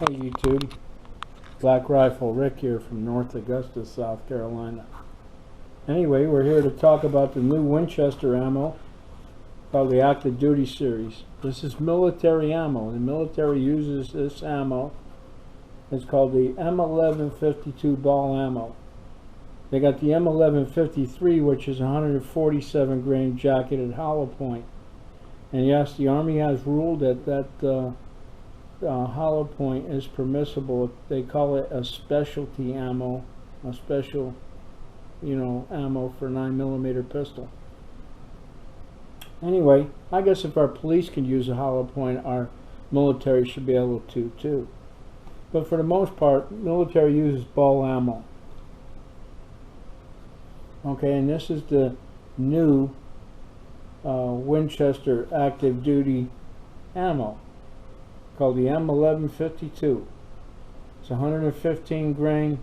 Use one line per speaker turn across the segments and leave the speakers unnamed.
Hey YouTube, Black Rifle Rick here from North Augusta, South Carolina. Anyway, we're here to talk about the new Winchester ammo called the Active Duty series. This is military ammo. The military uses this ammo. It's called the M1152 ball ammo. They got the M1153, which is 147 grain jacketed hollow point. And yes, the Army has ruled that hollow point is permissible. They call it a specialty ammo, a special, ammo for 9mm pistol. Anyway, I guess if our police can use a hollow point, our military should be able to too. But for the most part, military uses ball ammo. Okay, and this is the new Winchester Active Duty ammo called the M1152. It's 115 grain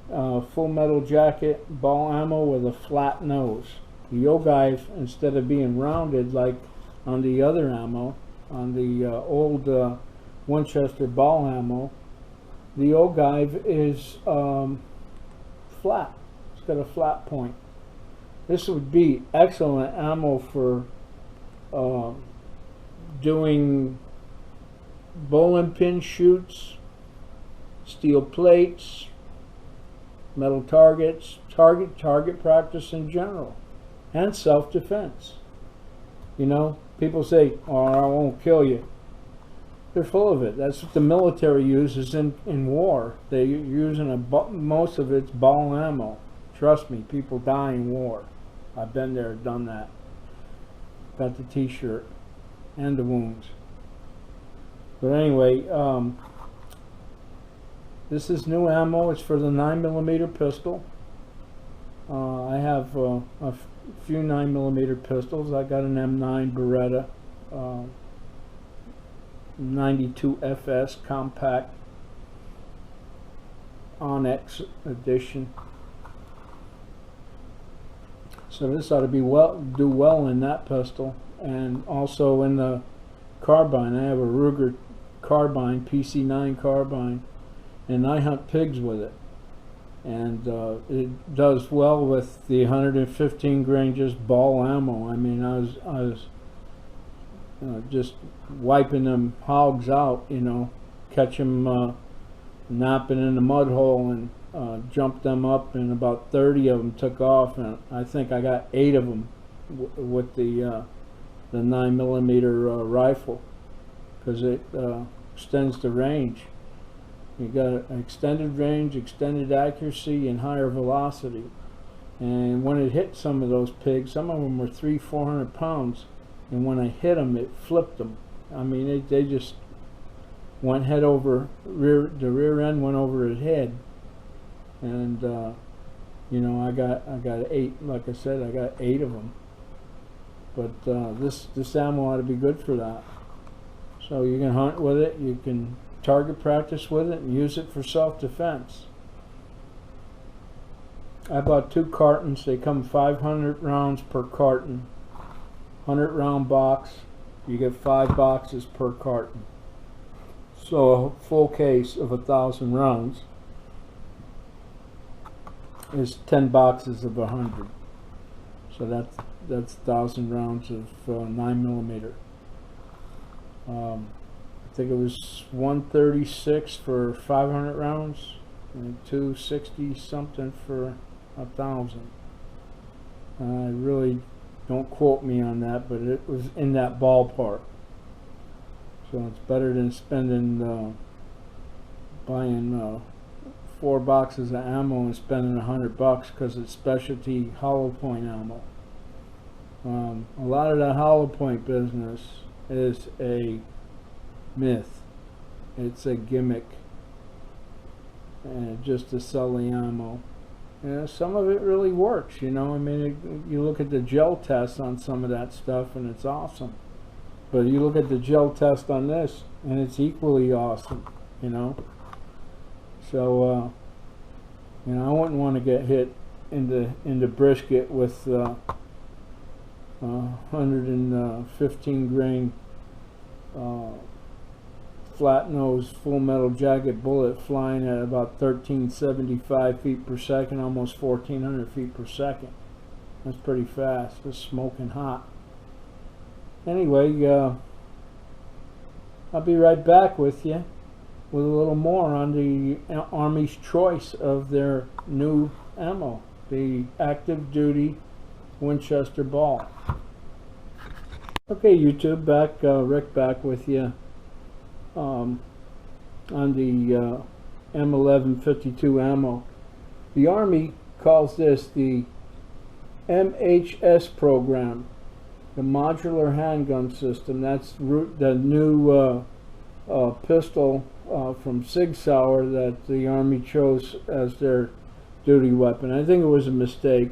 full metal jacket ball ammo with a flat nose. The ogive, instead of being rounded like on the other ammo, on the old Winchester ball ammo, the ogive is flat. It's got a flat point. This would be excellent ammo for doing bowling pin shoots, steel plates, metal targets, target practice in general, and self-defense. People say, "Oh, I won't kill you." They're full of it. That's what the military uses in war. They're using most of it's ball ammo. Trust me, people die in war. I've been there, done that. Got the t-shirt and the wounds. But anyway, this is new ammo. It's for the 9mm pistol. I have a few 9mm pistols. I got an M9 Beretta 92 FS compact Onyx edition. So this ought to be do well in that pistol, and also in the carbine. I have a Ruger carbine, PC9 carbine, and I hunt pigs with it, and it does well with the 115 grain just ball ammo. I mean, I was just wiping them hogs out, catch them napping in the mud hole, and jumped them up, and about 30 of them took off, and I think I got 8 of them with the 9mm rifle, because it extends the range. You got extended range, extended accuracy, and higher velocity. And when it hit some of those pigs, some of them were 300-400 pounds, and when I hit them, it flipped them. I mean, they just went head over the rear end went over his head, and I got 8. Like I said, I got 8 of them. But this ammo ought to be good for that. So you can hunt with it, you can target practice with it, and use it for self-defense. I bought 2 cartons. They come 500 rounds per carton. 100 round box. You get 5 boxes per carton. So a full case of 1,000 rounds is 10 boxes of 100. So that's 1,000 rounds of 9mm. I think it was 136 for 500 rounds and 260 something for 1,000. I really, don't quote me on that, but it was in that ballpark. So it's better than spending buying 4 boxes of ammo and spending $100 because it's specialty hollow point ammo. A lot of that hollow point business is a myth. It's a gimmick, and just to sell the ammo. Some of it really works. I mean, you look at the gel test on some of that stuff, and it's awesome. But you look at the gel test on this, and it's equally awesome. So I wouldn't want to get hit in the brisket with 115 grain flat nose full metal jacket bullet flying at about 1375 feet per second, almost 1400 feet per second. That's pretty fast. It's smoking hot. Anyway, I'll be right back with you with a little more on the Army's choice of their new ammo, the active duty Winchester ball. Okay, YouTube, Rick back with you on the M1152 ammo. The Army calls this the MHS program, the modular handgun system. That's the new pistol from Sig Sauer that the Army chose as their duty weapon. I think it was a mistake.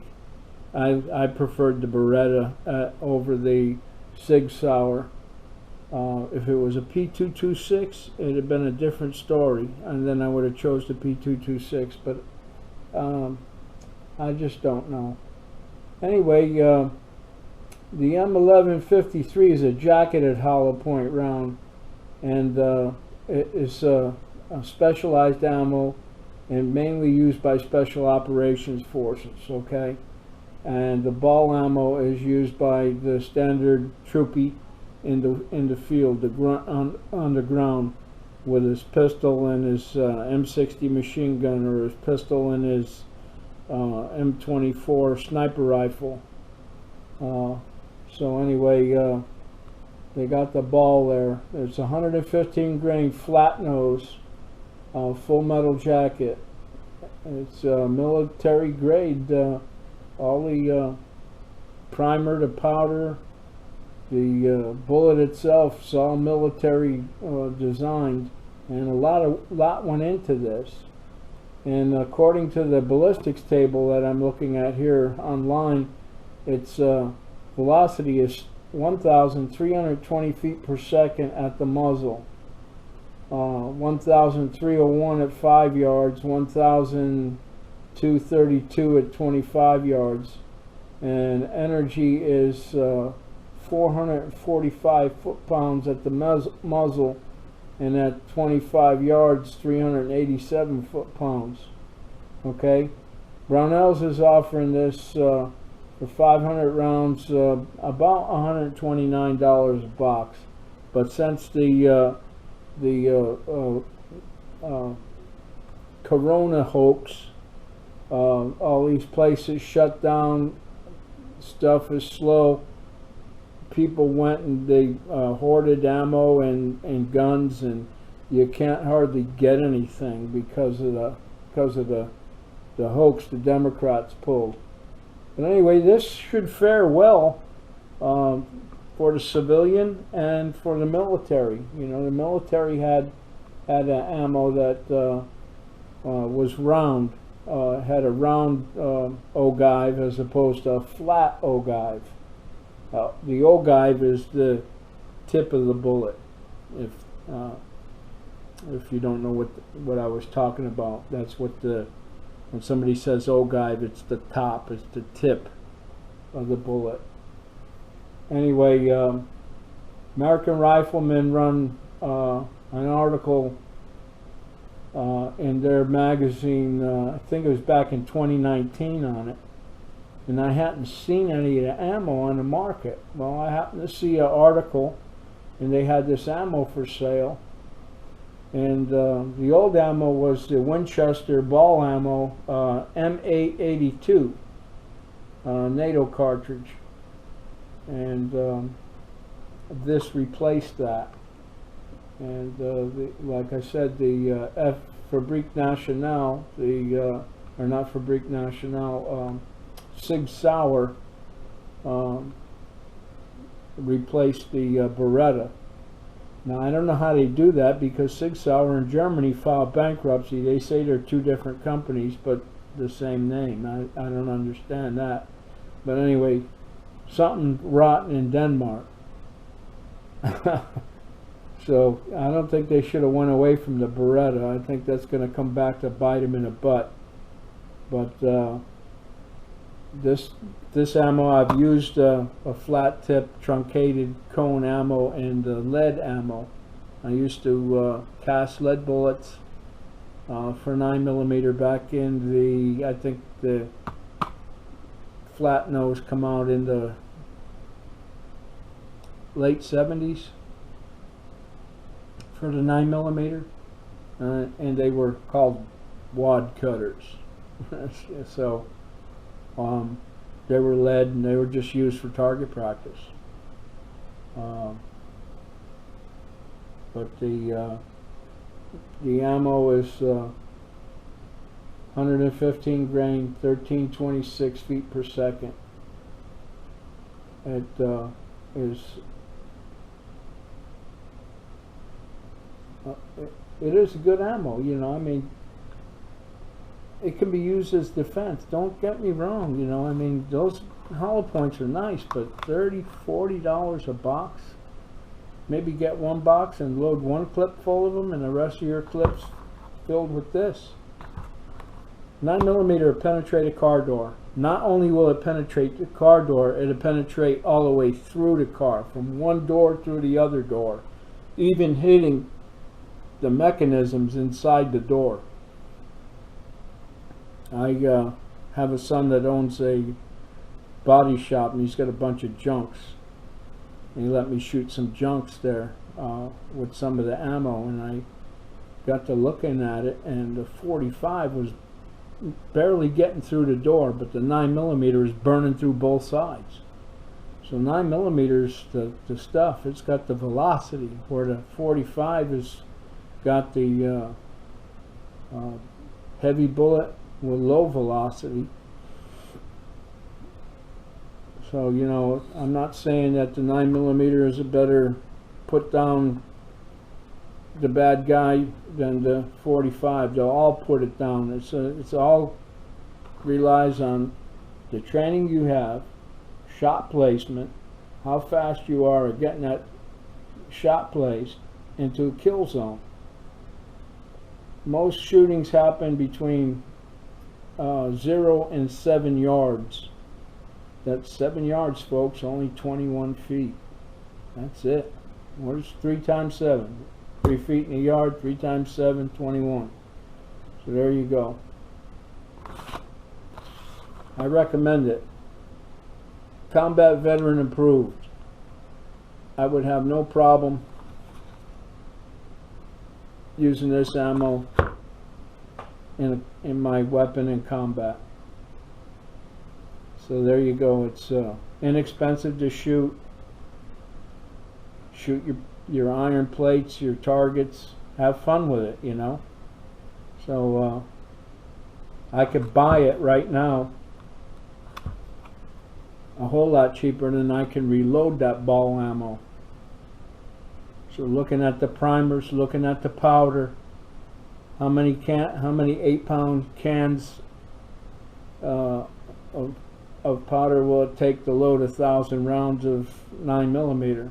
I preferred the Beretta over the Sig Sauer. If it was a P226, it would have been a different story, and then I would have chose the P226, but I just don't know. Anyway, the M1153 is a jacketed hollow point round, and it is a specialized ammo and mainly used by special operations forces, okay? And the ball ammo is used by the standard troopy in the field, the grunt on the ground, with his pistol and his M60 machine gun, or his pistol and his M24 sniper rifle. So anyway, they got the ball there. It's 115 grain flat nose, full metal jacket. It's military grade. All the primer, the powder, the bullet itself is all military designed, and a lot went into this. And according to the ballistics table that I'm looking at here online, its velocity is 1,320 feet per second at the muzzle, 1,301 at 5 yards, 1,232 at 25 yards, and energy is 445 foot-pounds at the muzzle, and at 25 yards 387 foot-pounds. Okay, Brownells is offering this for 500 rounds, about $129 a box. But since the Corona hoax, all these places shut down, stuff is slow, people went and they hoarded ammo and guns, and you can't hardly get anything because of the hoax the Democrats pulled. But anyway, this should fare well for the civilian and for the military. You know, the military had an ammo that was round, had a round ogive as opposed to a flat ogive. The ogive is the tip of the bullet. If you don't know what I was talking about, that's what when somebody says ogive, it's the top, it's the tip of the bullet. Anyway, American Riflemen run an article in their magazine, I think it was back in 2019 on it, and I hadn't seen any of the ammo on the market. Well, I happened to see an article, and they had this ammo for sale. And the old ammo was the Winchester ball ammo, M882 NATO cartridge, and this replaced that. And like I said, the Fabrique Nationale, or not Fabrique Nationale, Sig Sauer replaced the Beretta. Now, I don't know how they do that, because Sig Sauer in Germany filed bankruptcy. They say they're two different companies, but the same name. I don't understand that. But anyway, something rotten in Denmark. So I don't think they should have went away from the Beretta. I think that's going to come back to bite them in the butt. But this ammo, I've used a flat tip truncated cone ammo and lead ammo. I used to cast lead bullets for 9mm back in the, I think the flat nose come out in the late 70s for the 9mm, and they were called wad cutters. So they were lead and they were just used for target practice. But the ammo is 115 grain, 1326 feet per second. It is a good ammo, you know. I mean, it can be used as defense. Don't get me wrong, you know. I mean, those hollow points are nice, but $30, $40 a box. Maybe get one box and load one clip full of them, and the rest of your clips filled with this. 9mm will penetrate a car door. Not only will it penetrate the car door, it'll penetrate all the way through the car, from one door through the other door, even hitting the mechanisms inside the door. I have a son that owns a body shop, and he's got a bunch of junks. And he let me shoot some junks there with some of the ammo, and I got to looking at it, and the 45 was barely getting through the door, but the 9mm is burning through both sides. So 9mm, the stuff, it's got the velocity, where the 45 has got the heavy bullet with low velocity. So, you know, I'm not saying that the 9mm is a better put down the bad guy than the 45. They'll all put it down. It's all relies on the training you have, shot placement, how fast you are at getting that shot placed into a kill zone. Most shootings happen between 0 and 7 yards. That's 7 yards, folks, only 21 feet. That's it. What is 3 times 7? 3 feet in a yard, 3 times 7, 21. So there you go. I recommend it. Combat veteran approved. I would have no problem using this ammo in my weapon in combat. So there you go. It's inexpensive to shoot. Shoot your iron plates, your targets. Have fun with it, you know. So I could buy it right now a whole lot cheaper than I can reload that ball ammo. So looking at the primers, looking at the powder, how many 8-pound cans of powder will it take to load 1,000 rounds of 9mm?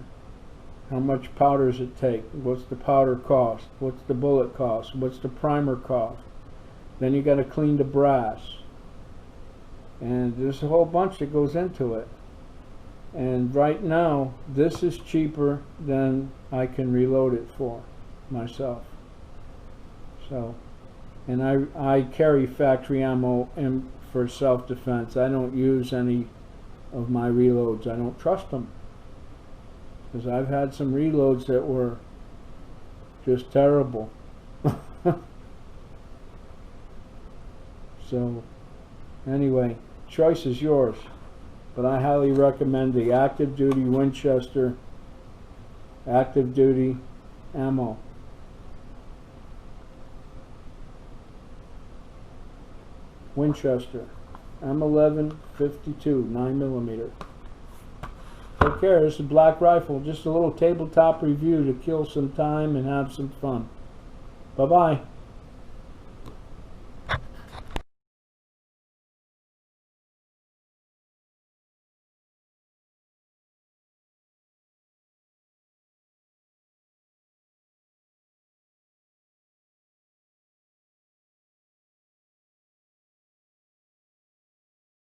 How much powder does it take? What's the powder cost? What's the bullet cost? What's the primer cost? Then you got to clean the brass, and there's a whole bunch that goes into it. And right now, this is cheaper than I can reload it for myself. So, and I carry factory ammo for self-defense. I don't use any of my reloads. I don't trust them, because I've had some reloads that were just terrible. So anyway, choice is yours, but I highly recommend the active duty Winchester active duty ammo. Winchester M1152 9mm. Take care. This is Black Rifle. Just a little tabletop review to kill some time and have some fun. Bye bye.